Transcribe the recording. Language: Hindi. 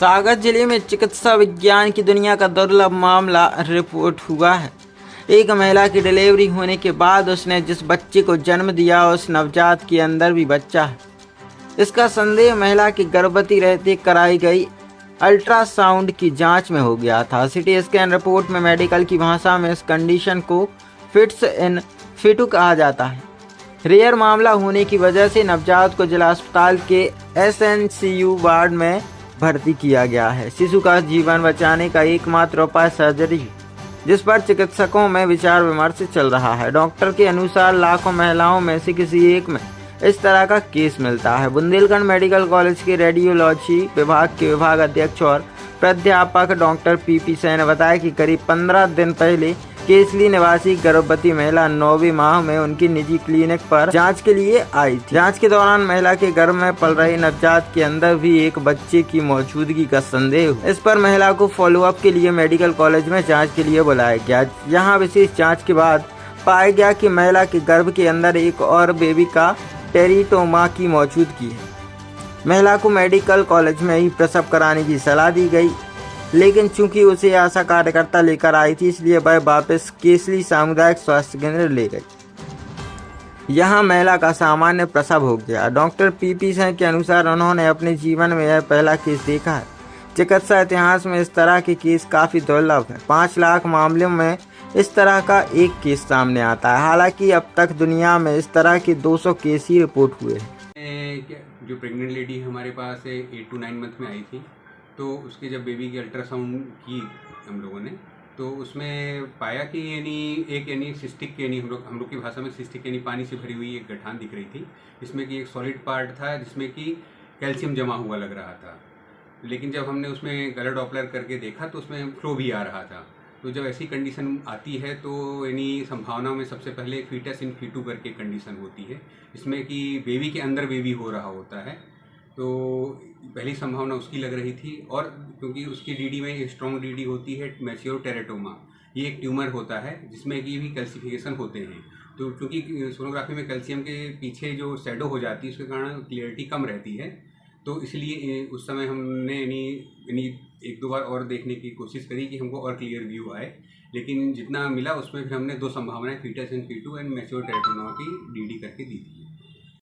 सागर जिले में चिकित्सा विज्ञान की दुनिया का दुर्लभ मामला रिपोर्ट हुआ है। एक महिला की डिलीवरी होने के बाद उसने जिस बच्चे को जन्म दिया उस नवजात के अंदर भी बच्चा है। इसका संदेह महिला की गर्भवती रहते कराई गई अल्ट्रासाउंड की जांच में हो गया था। सिटी स्कैन रिपोर्ट में मेडिकल की भाषा में इस कंडीशन को फिट्स इन फिटू कहा जाता है। रेयर मामला होने की वजह से नवजात को जिला अस्पताल के एसएनसीयू वार्ड में भर्ती किया गया है। शिशु का जीवन बचाने का एकमात्र उपाय सर्जरी है, जिस पर चिकित्सकों में विचार विमर्श चल रहा है। डॉक्टर के अनुसार लाखों महिलाओं में से किसी एक में इस तरह का केस मिलता है। बुंदेलखंड मेडिकल कॉलेज के रेडियोलॉजी विभाग के विभाग अध्यक्ष और प्राध्यापक डॉक्टर पीपी सैन ने बताया कि करीब 15 दिन पहले केसली निवासी गर्भवती महिला 9वें माह में उनकी निजी क्लिनिक पर जांच के लिए आई थी। जांच के दौरान महिला के गर्भ में पल रहे नवजात के अंदर भी एक बच्चे की मौजूदगी का संदेह हुआ। इस पर महिला को फॉलोअप के लिए मेडिकल कॉलेज में जांच के लिए बुलाया गया। यहाँ विशेष जांच के बाद पाया गया कि महिला के गर्भ के अंदर एक और बेबी का टेरिटोमा की मौजूदगी है। महिला को मेडिकल कॉलेज में ही प्रसव कराने की सलाह दी गई, लेकिन चूंकि उसे आशा कार्यकर्ता लेकर आई थी, इसलिए वह वापस केसली सामुदायिक स्वास्थ्य केंद्र ले गई। यहाँ महिला का सामान्य प्रसव हो गया। डॉक्टर पीपी सैन के अनुसार उन्होंने अपने जीवन में यह पहला केस देखा है। चिकित्सा इतिहास में इस तरह के केस काफ़ी दुर्लभ है। 5 लाख मामलों में इस तरह का एक केस सामने आता है। हालांकि अब तक दुनिया में इस तरह के 200 केस ही रिपोर्ट हुए हैं। जो प्रेग्नेंट लेडी हमारे पास 8 to 9 मंथ में आई थी, तो उसके जब बेबी की अल्ट्रासाउंड की हम लोगों ने, तो उसमें पाया कि यानी सिस्टिक हम लोग की भाषा में सिस्टिक यानी पानी से भरी हुई एक गठान दिख रही थी, जिसमें कि एक सॉलिड पार्ट था जिसमें कि कैल्शियम जमा हुआ लग रहा था। लेकिन जब हमने उसमें गलत डॉपलर करके देखा तो उसमें फ्लो भी आ रहा था। तो जब ऐसी कंडीशन आती है तो यानी संभावना में सबसे पहले फीटस इन फीटू करके कंडीशन होती है, इसमें कि बेबी के अंदर बेबी हो रहा होता है। तो पहली संभावना उसकी लग रही थी, और क्योंकि उसकी डीडी में स्ट्रॉन्ग डीडी होती है मैच्योर टेरेटोमा, ये एक ट्यूमर होता है जिसमें कि भी कैल्सिफिकेशन होते हैं। तो क्योंकि सोनोग्राफी में कैल्शियम के पीछे जो शैडो हो जाती है उसके कारण क्लियरिटी कम रहती है, तो इसलिए उस समय हमने यानी 1-2 बार और देखने की कोशिश करी कि हमको और क्लियर व्यू आए, लेकिन जितना मिला उसमें फिर हमने 2 संभावनाएं fetus in fetu and mature teratoma की डीडी करके दी थी।